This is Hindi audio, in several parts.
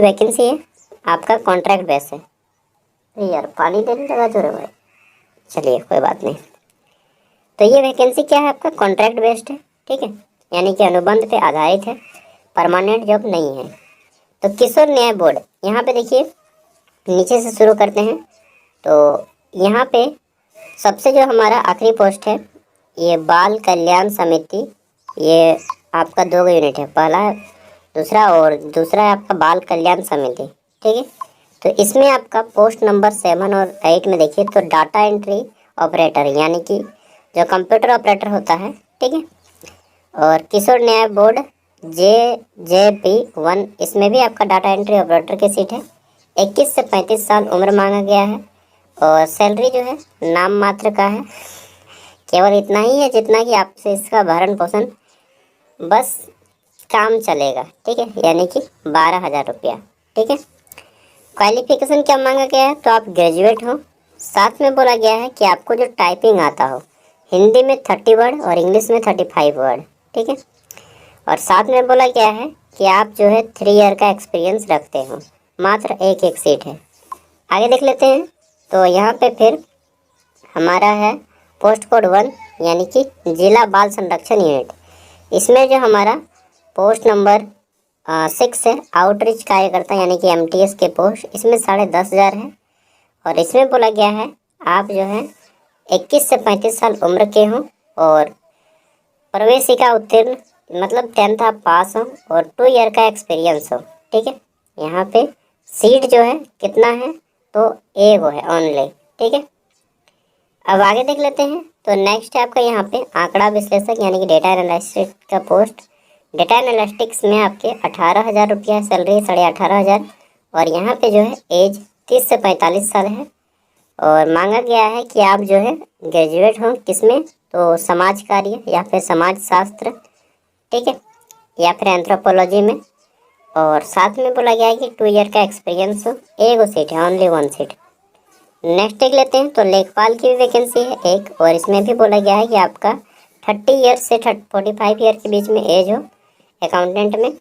वैकेंसी है आपका कॉन्ट्रैक्ट बेस है। यार पानी देने लगा जो रे भाई, चलिए कोई बात नहीं। तो ये वैकेंसी क्या है, आपका कॉन्ट्रैक्ट बेस्ड है, ठीक है, यानी कि अनुबंध पे आधारित है, परमानेंट जॉब नहीं है। तो किशोर न्याय बोर्ड, यहाँ पे देखिए नीचे से शुरू करते हैं। तो यहाँ पे सबसे जो हमारा आखिरी पोस्ट है ये बाल कल्याण समिति, ये आपका 2 यूनिट है, पहला दूसरा, और दूसरा है आपका बाल कल्याण समिति, ठीक है। तो इसमें आपका पोस्ट नंबर 7 और 8 में देखिए तो डाटा एंट्री ऑपरेटर, यानी कि जो कंप्यूटर ऑपरेटर होता है, ठीक है। और किशोर न्याय बोर्ड JJP1, इसमें भी आपका डाटा एंट्री ऑपरेटर की सीट है। 21 से 35 साल उम्र मांगा गया है और सैलरी जो है नाम मात्र का है, केवल इतना ही है जितना कि आपसे इसका भरण पोषण बस काम चलेगा, ठीक है, यानी कि 12,000 रुपया, ठीक है। क्वालिफिकेशन क्या मांगा गया है, तो आप ग्रेजुएट हो, साथ में बोला गया है कि आपको जो टाइपिंग आता हो, हिंदी में 30 वर्ड और इंग्लिश में 35 वर्ड, ठीक है। और साथ में बोला गया है कि आप जो है 3 ईयर का एक्सपीरियंस रखते हो। मात्र एक सीट है। आगे देख लेते हैं। तो यहाँ पे फिर हमारा है पोस्ट कोड 1, यानी कि जिला बाल संरक्षण यूनिट। इसमें जो हमारा पोस्ट नंबर 6 है, आउटरीच कार्यकर्ता, यानी कि MTS के पोस्ट, इसमें 10,500 है। और इसमें बोला गया है आप जो है 21 से 35 साल उम्र के हों और प्रवेशिका उत्तीर्ण, मतलब 10th आप पास हो और 2 ईयर का एक्सपीरियंस हो, ठीक है। यहाँ पे सीट जो है कितना है, तो एक है ओनली, ठीक है। अब आगे देख लेते हैं। तो नेक्स्ट है आपका यहाँ पे आंकड़ा विश्लेषक, यानी कि डेटा एनालिस्ट का पोस्ट। डेटा एनालिटिक्स में आपके 18,000 रुपया सैलरी, 18,500। और यहाँ पे जो है एज 30 से 45 साल है और मांगा गया है कि आप जो है ग्रेजुएट हों, किसमें, तो समाज कार्य या फिर समाज शास्त्र, ठीक है, या फिर एंथ्रोपोलॉजी में। और साथ में बोला गया है कि 2 ईयर का एक्सपीरियंस हो। एक सीट है, ओनली 1 सीट। नेक्स्ट देख लेते हैं। तो लेखपाल की भी वैकेंसी है एक, और इसमें भी बोला गया है कि आपका 30 ईयर से 45 ईयर के बीच में एज हो अकाउंटेंट में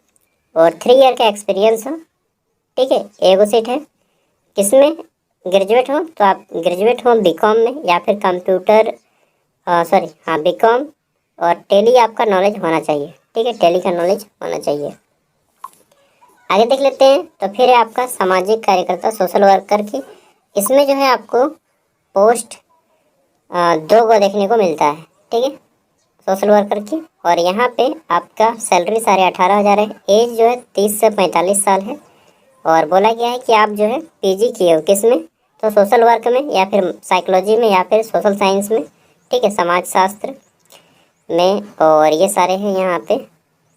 और 3 ईयर का एक्सपीरियंस हो, ठीक है। एक सीट है। किसमें ग्रेजुएट हो, तो आप ग्रेजुएट हो BCom में या फिर कंप्यूटर BCom, और टेली आपका नॉलेज होना चाहिए, ठीक है, टेली का नॉलेज होना चाहिए। आगे देख लेते हैं। तो फिर है आपका सामाजिक कार्यकर्ता, सोशल वर्कर की। इसमें जो है आपको पोस्ट 2 को देखने को मिलता है, ठीक है, सोशल वर्कर की। और यहाँ पे आपका सैलरी 18,500 है। एज जो है 30 से 45 साल है और बोला गया है कि आप जो है PG किए हो, किस में, तो सोशल वर्क में या फिर साइकोलॉजी में या फिर सोशल साइंस में, ठीक है, समाज शास्त्र में। और ये सारे हैं यहाँ पे,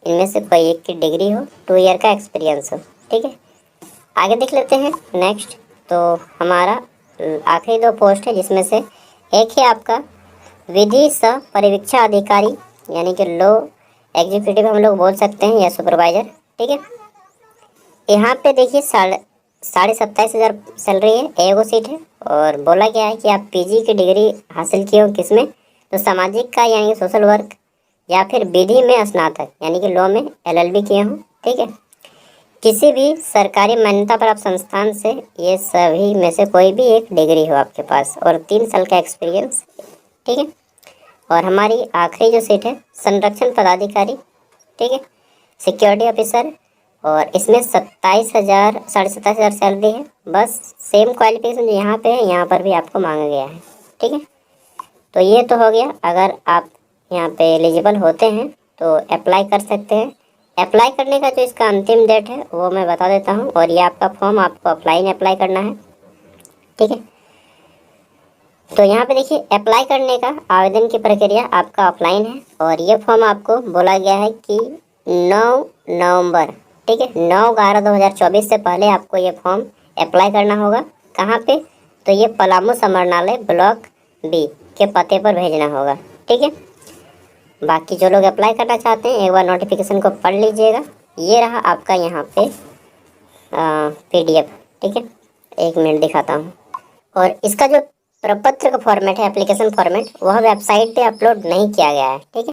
इनमें से कोई एक की डिग्री हो, 2 ईयर का एक्सपीरियंस हो, ठीक है। आगे देख लेते हैं नेक्स्ट। तो हमारा आखिरी 2 पोस्ट है, जिसमें से एक है आपका विधि सह परिवीक्षा अधिकारी, यानी कि लो एग्जीक्यूटिव हम लोग बोल सकते हैं, या सुपरवाइजर, ठीक है। यहाँ पे देखिए 27,500 सैलरी है, एक सीट है। और बोला गया है कि आप PG की डिग्री हासिल किए हो, किसमें, तो सामाजिक का यानी कि सोशल वर्क, या फिर विधि में स्नातक यानी कि लॉ में LLB किए हों, ठीक है। किसी भी सरकारी मान्यता प्राप्त संस्थान से ये सभी में से कोई भी एक डिग्री हो आपके पास और 3 साल का एक्सपीरियंस, ठीक है। और हमारी आखिरी जो सीट है संरक्षण पदाधिकारी, ठीक है, सिक्योरिटी ऑफिसर। और इसमें 27,000 सैलरी है। बस सेम क्वालिफिकेशन जो यहाँ पे है, यहाँ पर भी आपको मांगा गया है, ठीक है। तो ये तो हो गया। अगर आप यहाँ पे एलिजिबल होते हैं तो अप्लाई कर सकते हैं। अप्लाई करने का जो इसका अंतिम डेट है वो मैं बता देता हूँ, और ये आपका फॉर्म आपको ऑफलाइन अप्लाई करना है, ठीक है। तो यहाँ पे देखिए अप्लाई करने का आवेदन की प्रक्रिया आपका ऑफलाइन है, और ये फॉर्म आपको बोला गया है कि 9 नवंबर, ठीक है, 9/11/2024 से पहले आपको ये फॉर्म अप्लाई करना होगा। कहाँ पे, तो ये पलामू समरनालय ब्लॉक B के पते पर भेजना होगा, ठीक है। बाकी जो लोग अप्लाई करना चाहते हैं एक बार नोटिफिकेशन को पढ़ लीजिएगा। ये रहा आपका यहाँ पे PDF, ठीक है। 1 मिनट दिखाता हूँ। और इसका जो प्रपत्र का फॉर्मेट है, एप्लीकेशन फॉर्मेट, वह वेबसाइट पे अपलोड नहीं किया गया है, ठीक है।